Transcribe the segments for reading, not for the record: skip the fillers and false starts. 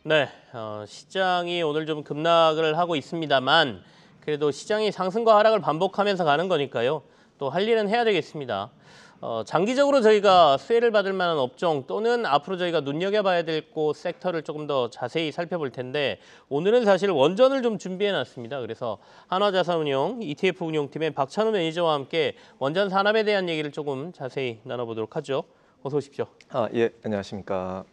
네, 시장이 오늘 좀 급락을 하고 있습니다만 그래도 시장이 상승과 하락을 반복하면서 가는 거니까요. 또 할 일은 해야 되겠습니다. 장기적으로 저희가 수혜를 받을 만한 업종 또는 앞으로 저희가 눈여겨봐야 될 곳 섹터를 조금 더 자세히 살펴볼 텐데 오늘은 사실 원전을 좀 준비해놨습니다. 그래서 한화자산운용 ETF 운용팀의 박찬호 매니저와 함께 원전 산업에 대한 얘기를 조금 자세히 나눠보도록 하죠. 어서 오십시오. 예, 안녕하십니까.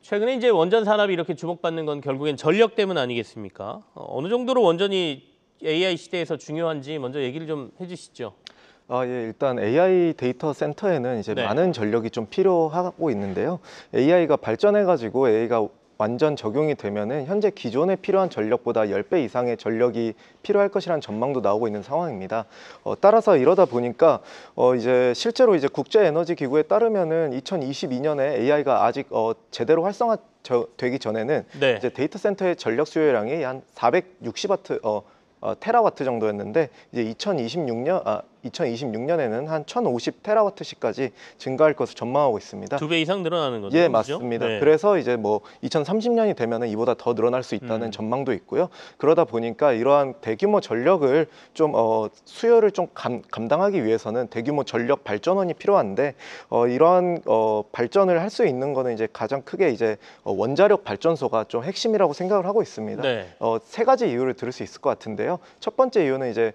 최근에 이제 원전 산업이 이렇게 주목받는 건 결국엔 전력 때문 아니겠습니까? 어느 정도로 원전이 AI 시대에서 중요한지 먼저 얘기를 좀 해주시죠. 예, 일단 AI 데이터 센터에는 이제 네. 많은 전력이 좀 필요하고 있는데요. AI가 발전해가지고 AI가 완전 적용이 되면은 현재 기존에 필요한 전력보다 10배 이상의 전력이 필요할 것이라는 전망도 나오고 있는 상황입니다. 따라서 이러다 보니까 이제 실제로 이제 국제에너지기구에 따르면은 2022년에 AI가 아직 제대로 활성화되기 전에는 네. 이제 데이터 센터의 전력 수요량이 한 460와트 테라와트 정도였는데 이제 2026년에는 한 1050 테라와트시까지 증가할 것을 전망하고 있습니다. 2배 이상 늘어나는 거죠. 예, 그렇죠? 맞습니다. 네. 그래서 이제 뭐 2030년이 되면은 이보다 더 늘어날 수 있다는 전망도 있고요. 그러다 보니까 이러한 대규모 전력을 좀 수요를 좀 감당하기 위해서는 대규모 전력 발전원이 필요한데 이러한 발전을 할 수 있는 거는 이제 가장 크게 이제 원자력 발전소가 좀 핵심이라고 생각을 하고 있습니다. 네. 세 가지 이유를 들을 수 있을 것 같은데요. 첫 번째 이유는 이제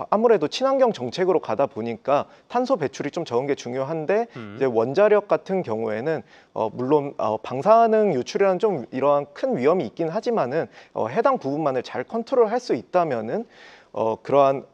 아무래도 친환경 정책으로 가다 보니까 탄소 배출이 좀 적은 게 중요한데 이제 원자력 같은 경우에는 물론 방사능 유출이라는 좀 이러한 큰 위험이 있긴 하지만은 해당 부분만을 잘 컨트롤할 수 있다면은 그러한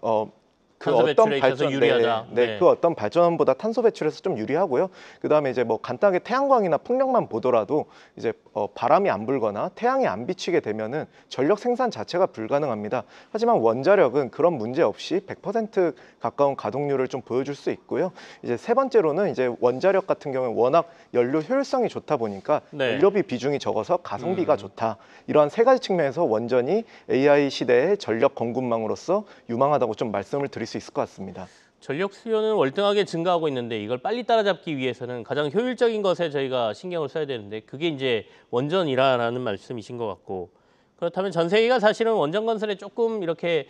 그 탄소 어떤 배출에 있어서 발전, 유리하다. 네. 그 어떤 발전보다 탄소 배출에서 좀 유리하고요. 그다음에 이제 뭐 간단하게 태양광이나 풍력만 보더라도 이제 바람이 안 불거나 태양이 안 비치게 되면은 전력 생산 자체가 불가능합니다. 하지만 원자력은 그런 문제 없이 100% 가까운 가동률을 좀 보여줄 수 있고요. 이제 세 번째로는 이제 원자력 같은 경우는 워낙 연료 효율성이 좋다 보니까 네. 연료비 비중이 적어서 가성비가 좋다. 이러한 세 가지 측면에서 원전이 AI 시대의 전력 공급망으로서 유망하다고 좀 말씀을 드릴 수 있을 것 같습니다. 전력 수요는 월등하게 증가하고 있는데 이걸 빨리 따라잡기 위해서는 가장 효율적인 것에 저희가 신경을 써야 되는데 그게 이제 원전이라는 말씀이신 것 같고 그렇다면 전 세계가 사실은 원전 건설에 조금 이렇게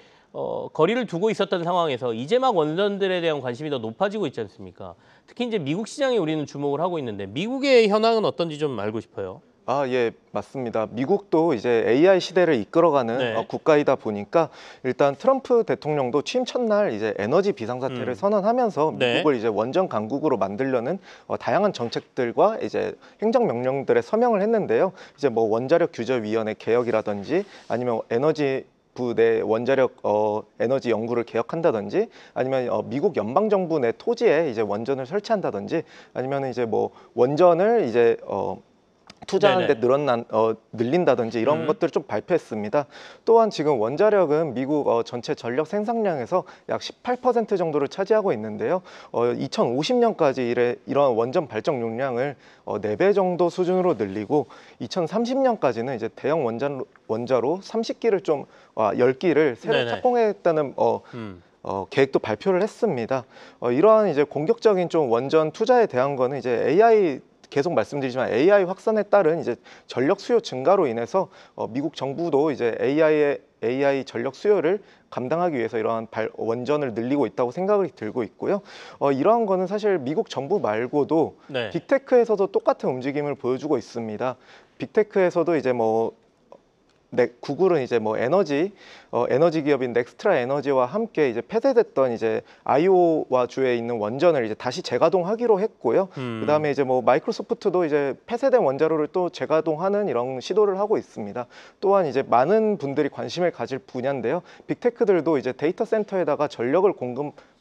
거리를 두고 있었던 상황에서 이제 막 원전들에 대한 관심이 더 높아지고 있지 않습니까? 특히 이제 미국 시장에 우리는 주목을 하고 있는데 미국의 현황은 어떤지 좀 알고 싶어요. 예, 맞습니다. 미국도 이제 AI 시대를 이끌어가는 네. 국가이다 보니까 일단 트럼프 대통령도 취임 첫날 이제 에너지 비상사태를 선언하면서 네. 미국을 이제 원전 강국으로 만들려는 다양한 정책들과 이제 행정명령들에 서명을 했는데요. 이제 뭐 원자력 규제위원회 개혁이라든지 아니면 에너지 부내 원자력 에너지 연구를 개혁한다든지 아니면 미국 연방 정부 내 토지에 이제 원전을 설치한다든지 아니면 이제 뭐 원전을 이제 투자하는데 늘린다든지 이런 것들을 좀 발표했습니다. 또한 지금 원자력은 미국 전체 전력 생산량에서 약 18% 정도를 차지하고 있는데요. 2050년까지 이런 원전 발전 용량을 4배 정도 수준으로 늘리고 2030년까지는 이제 대형 원자로 30기를 좀 10기를 새로 착공했다는 계획도 발표를 했습니다. 이러한 이제 공격적인 좀 원전 투자에 대한 거는 이제 AI 계속 말씀드리지만 AI 확산에 따른 이제 전력 수요 증가로 인해서 미국 정부도 이제 AI 전력 수요를 감당하기 위해서 이러한 원전을 늘리고 있다고 생각이 들고 있고요. 이러한 거는 사실 미국 정부 말고도 빅테크에서도 똑같은 움직임을 보여주고 있습니다. 빅테크에서도 이제 뭐 구글은 이제 뭐 에너지 기업인 넥스트라 에너지와 함께 이제 폐쇄됐던 이제 아이오와 주에 있는 원전을 이제 다시 재가동하기로 했고요. 그다음에 이제 뭐 마이크로소프트도 이제 폐쇄된 원자로를 또 재가동하는 이런 시도를 하고 있습니다. 또한 이제 많은 분들이 관심을 가질 분야인데요. 빅테크들도 이제 데이터 센터에다가 전력을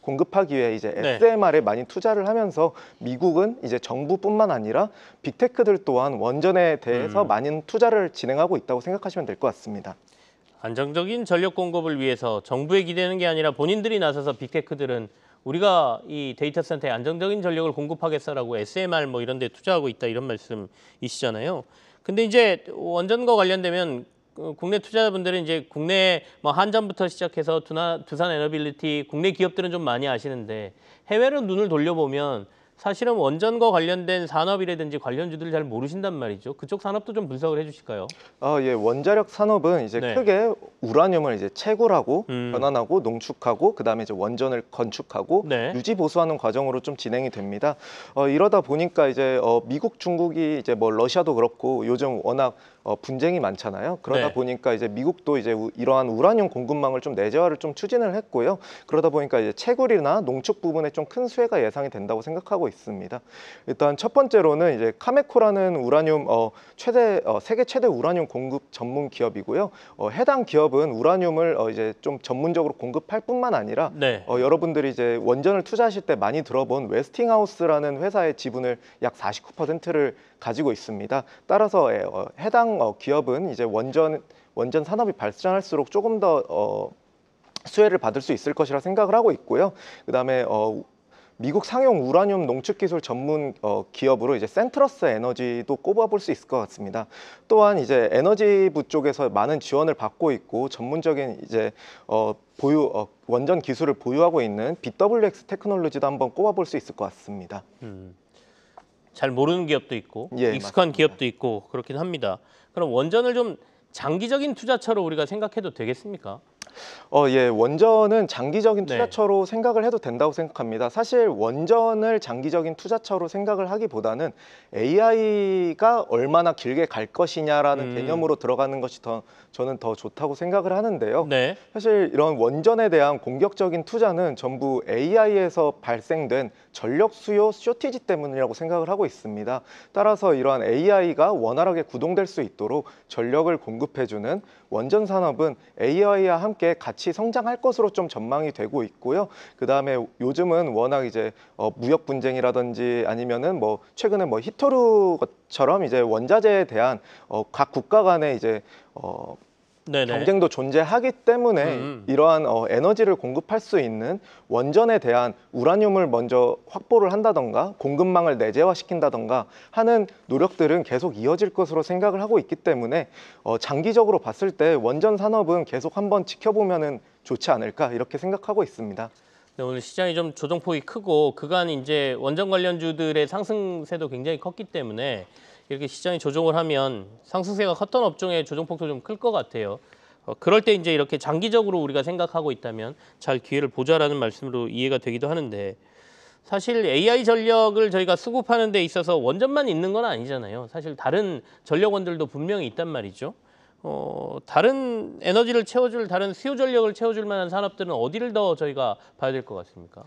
공급하기 위해 이제 SMR에 많이 투자를 하면서 미국은 이제 정부뿐만 아니라 빅테크들 또한 원전에 대해서 많은 투자를 진행하고 있다고 생각하시면 될 것 같습니다. 안정적인 전력 공급을 위해서 정부에 기대는 게 아니라 본인들이 나서서 빅테크들은 우리가 이 데이터 센터에 안정적인 전력을 공급하겠어라고 SMR 뭐 이런 데 투자하고 있다 이런 말씀이시잖아요. 근데 이제 원전과 관련되면 국내 투자자분들은 이제 국내 뭐 한전부터 시작해서 두산 에너빌리티 국내 기업들은 좀 많이 아시는데 해외로 눈을 돌려보면 사실은 원전과 관련된 산업이라든지 관련주들 잘 모르신단 말이죠. 그쪽 산업도 좀 분석을 해주실까요? 예, 원자력 산업은 이제 네. 크게 우라늄을 이제 채굴하고 음. 변환하고 농축하고 그다음에 이제 원전을 건축하고 네. 유지 보수하는 과정으로 좀 진행이 됩니다. 이러다 보니까 이제 미국, 중국이 이제 뭐 러시아도 그렇고 요즘 워낙 분쟁이 많잖아요. 그러다 네. 보니까 이제 미국도 이제 이러한 우라늄 공급망을 좀 내재화를 좀 추진을 했고요. 그러다 보니까 이제 채굴이나 농축 부분에 좀 큰 수혜가 예상이 된다고 생각하고 있습니다. 일단 첫 번째로는 이제 카메코라는 우라늄 세계 최대 우라늄 공급 전문 기업이고요. 해당 기업은 우라늄을 이제 좀 전문적으로 공급할 뿐만 아니라 네. 여러분들이 이제 원전을 투자하실 때 많이 들어본 웨스팅하우스라는 회사의 지분을 약 49%를 가지고 있습니다. 따라서 해당 기업은 이제 원전 산업이 발전할수록 조금 더 수혜를 받을 수 있을 것이라 생각을 하고 있고요. 그다음에 미국 상용 우라늄 농축 기술 전문 기업으로 이제 센트러스 에너지도 꼽아볼 수 있을 것 같습니다. 또한 이제 에너지부 쪽에서 많은 지원을 받고 있고 전문적인 이제 원전 기술을 보유하고 있는 BWX 테크놀로지도 한번 꼽아볼 수 있을 것 같습니다. 잘 모르는 기업도 있고 예, 익숙한 맞습니다. 기업도 있고 그렇긴 합니다. 그럼 원전을 좀 장기적인 투자처로 우리가 생각해도 되겠습니까? 예, 원전은 장기적인 네. 투자처로 생각을 해도 된다고 생각합니다. 사실 원전을 장기적인 투자처로 생각을 하기보다는 AI가 얼마나 길게 갈 것이냐라는 개념으로 들어가는 것이 저는 더 좋다고 생각을 하는데요. 네. 사실 이런 원전에 대한 공격적인 투자는 전부 AI에서 발생된 전력 수요 쇼티지 때문이라고 생각을 하고 있습니다. 따라서 이러한 AI가 원활하게 구동될 수 있도록 전력을 공급해주는 원전 산업은 AI와 함께 같이 성장할 것으로 좀 전망이 되고 있고요. 그다음에 요즘은 워낙 이제 무역 분쟁이라든지 아니면은 뭐 최근에 뭐 히토류처럼 이제 원자재에 대한 각 국가 간의 이제 네네. 경쟁도 존재하기 때문에 이러한 에너지를 공급할 수 있는 원전에 대한 우라늄을 먼저 확보를 한다던가 공급망을 내재화시킨다던가 하는 노력들은 계속 이어질 것으로 생각을 하고 있기 때문에 장기적으로 봤을 때 원전 산업은 계속 한번 지켜보면은 좋지 않을까 이렇게 생각하고 있습니다. 네, 오늘 시장이 좀 조정폭이 크고 그간 이제 원전 관련주들의 상승세도 굉장히 컸기 때문에 이렇게 시장이 조정을 하면 상승세가 컸던 업종의 조정폭도 좀 클 것 같아요. 그럴 때 이제 이렇게 장기적으로 우리가 생각하고 있다면 잘 기회를 보자라는 말씀으로 이해가 되기도 하는데 사실 AI 전력을 저희가 수급하는 데 있어서 원전만 있는 건 아니잖아요. 사실 다른 전력원들도 분명히 있단 말이죠. 다른 에너지를 채워줄 다른 수요 전력을 채워줄 만한 산업들은 어디를 더 저희가 봐야 될 것 같습니까?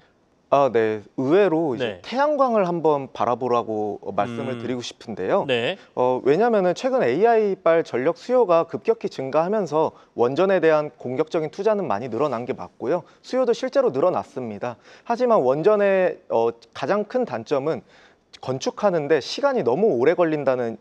네. 의외로 이제 네. 태양광을 한번 바라보라고 말씀을 드리고 싶은데요. 네. 왜냐하면 최근 AI발 전력 수요가 급격히 증가하면서 원전에 대한 공격적인 투자는 많이 늘어난 게 맞고요. 수요도 실제로 늘어났습니다. 하지만 원전의 가장 큰 단점은 건축하는데 시간이 너무 오래 걸린다는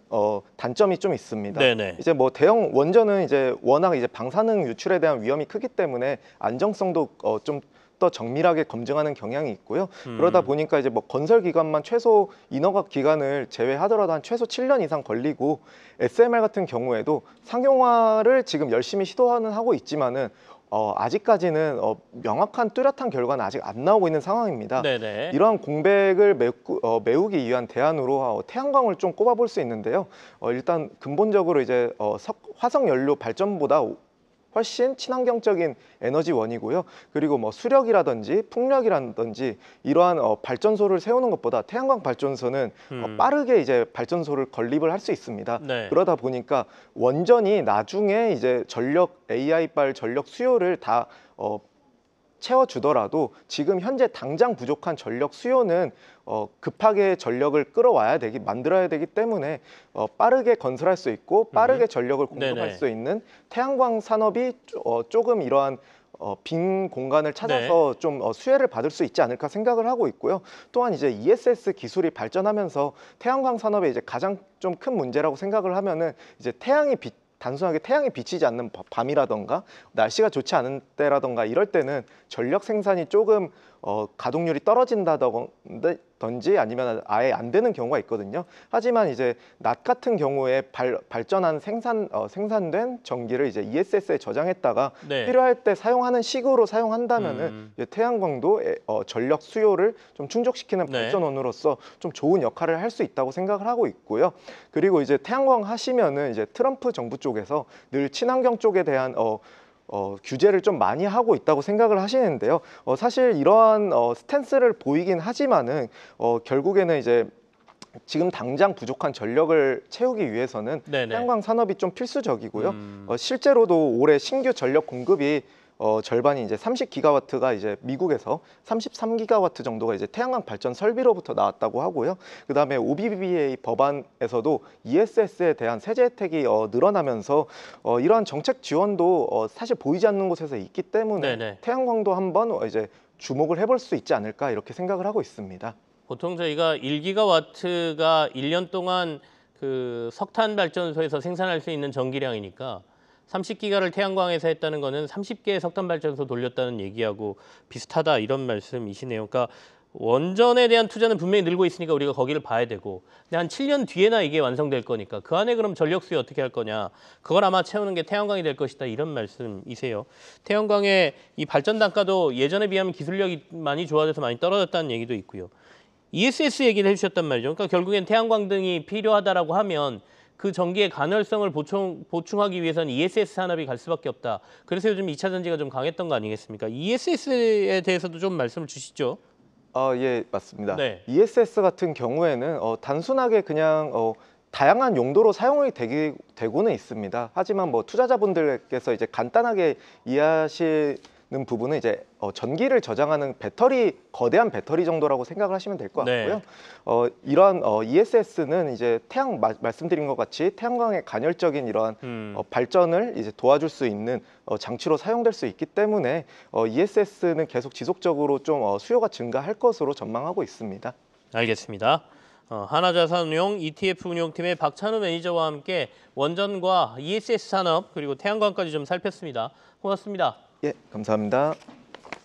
단점이 좀 있습니다. 네네. 이제 뭐 대형 원전은 이제 워낙 이제 방사능 유출에 대한 위험이 크기 때문에 안정성도 좀 더 정밀하게 검증하는 경향이 있고요. 그러다 보니까 이제 뭐 건설 기간만 최소 인허가 기간을 제외하더라도 한 최소 7년 이상 걸리고 SMR 같은 경우에도 상용화를 지금 열심히 시도하는 하고 있지만은 아직까지는 명확한 뚜렷한 결과는 아직 안 나오고 있는 상황입니다. 네네. 이러한 공백을 메우기 위한 대안으로 태양광을 좀 꼽아볼 수 있는데요. 일단 근본적으로 이제 화석 연료 발전보다 훨씬 친환경적인 에너지원이고요. 그리고 뭐 수력이라든지 풍력이라든지 이러한 발전소를 세우는 것보다 태양광 발전소는 빠르게 이제 발전소를 건립을 할 수 있습니다. 네. 그러다 보니까 원전이 나중에 이제 AI발 전력 수요를 다 채워주더라도 지금 현재 당장 부족한 전력 수요는 급하게 전력을 만들어야 되기 때문에 빠르게 건설할 수 있고 빠르게 전력을 공급할 네네. 수 있는 태양광 산업이 조금 이러한 빈 공간을 찾아서 좀 수혜를 받을 수 있지 않을까 생각을 하고 있고요. 또한 이제 ESS 기술이 발전하면서 태양광 산업의 이제 가장 좀 큰 문제라고 생각을 하면은 이제 단순하게 태양이 비치지 않는 밤이라던가 날씨가 좋지 않은 때라던가 이럴 때는 전력 생산이 조금 가동률이 떨어진다든지 아니면 아예 안 되는 경우가 있거든요. 하지만 이제 낫 같은 경우에 발전한 생산된 전기를 이제 ESS에 저장했다가 네. 필요할 때 사용하는 식으로 사용한다면은 이제 태양광도 전력 수요를 좀 충족시키는 네. 발전원으로서 좀 좋은 역할을 할 수 있다고 생각을 하고 있고요. 그리고 이제 태양광 하시면은 이제 트럼프 정부 쪽에서 늘 친환경 쪽에 대한 규제를 좀 많이 하고 있다고 생각을 하시는데요. 사실 이러한 스탠스를 보이긴 하지만은 결국에는 이제 지금 당장 부족한 전력을 채우기 위해서는 네네. 태양광 산업이 좀 필수적이고요. 실제로도 올해 신규 전력 공급이 절반이 이제 30기가와트가 이제 미국에서 33기가와트 정도가 이제 태양광 발전 설비로부터 나왔다고 하고요. 그다음에 OBBA 법안에서도 ESS에 대한 세제 혜택이 늘어나면서 이러한 정책 지원도 사실 보이지 않는 곳에서 있기 때문에 네네. 태양광도 한번 이제 주목을 해볼 수 있지 않을까 이렇게 생각을 하고 있습니다. 보통 저희가 1기가와트가 1년 동안 그 석탄 발전소에서 생산할 수 있는 전기량이니까 30기가를 태양광에서 했다는 거는 30개의 석탄 발전소 돌렸다는 얘기하고 비슷하다 이런 말씀이시네요. 그러니까 원전에 대한 투자는 분명히 늘고 있으니까 우리가 거기를 봐야 되고 근데 한 7년 뒤에나 이게 완성될 거니까 그 안에 그럼 전력 수요 어떻게 할 거냐 그걸 아마 채우는 게 태양광이 될 것이다 이런 말씀이세요. 태양광의 이 발전 단가도 예전에 비하면 기술력이 많이 좋아져서 많이 떨어졌다는 얘기도 있고요. ESS 얘기를 해주셨단 말이죠. 그러니까 결국엔 태양광 등이 필요하다라고 하면 그 전기의 가널성을 보충하기 위해서는 ESS 산업이 갈 수밖에 없다. 그래서 요즘 2차 전지가 좀 강했던 거 아니겠습니까? ESS에 대해서도 좀 말씀을 주시죠. 예, 맞습니다. 네. ESS 같은 경우에는 단순하게 그냥 다양한 용도로 사용이 되고는 있습니다. 하지만 뭐 투자자분들께서 이제 간단하게 이해하시는 부분은 이제 전기를 저장하는 거대한 배터리 정도라고 생각을 하시면 될 것 네. 같고요. 이러한 ESS는 이제 말씀드린 것 같이 태양광의 간헐적인 이러한 발전을 이제 도와줄 수 있는 장치로 사용될 수 있기 때문에 ESS는 계속 지속적으로 좀 수요가 증가할 것으로 전망하고 있습니다. 알겠습니다. 하나자산운용 ETF 운용팀의 박찬우 매니저와 함께 원전과 ESS 산업 그리고 태양광까지 좀 살폈습니다. 고맙습니다. 예, 감사합니다.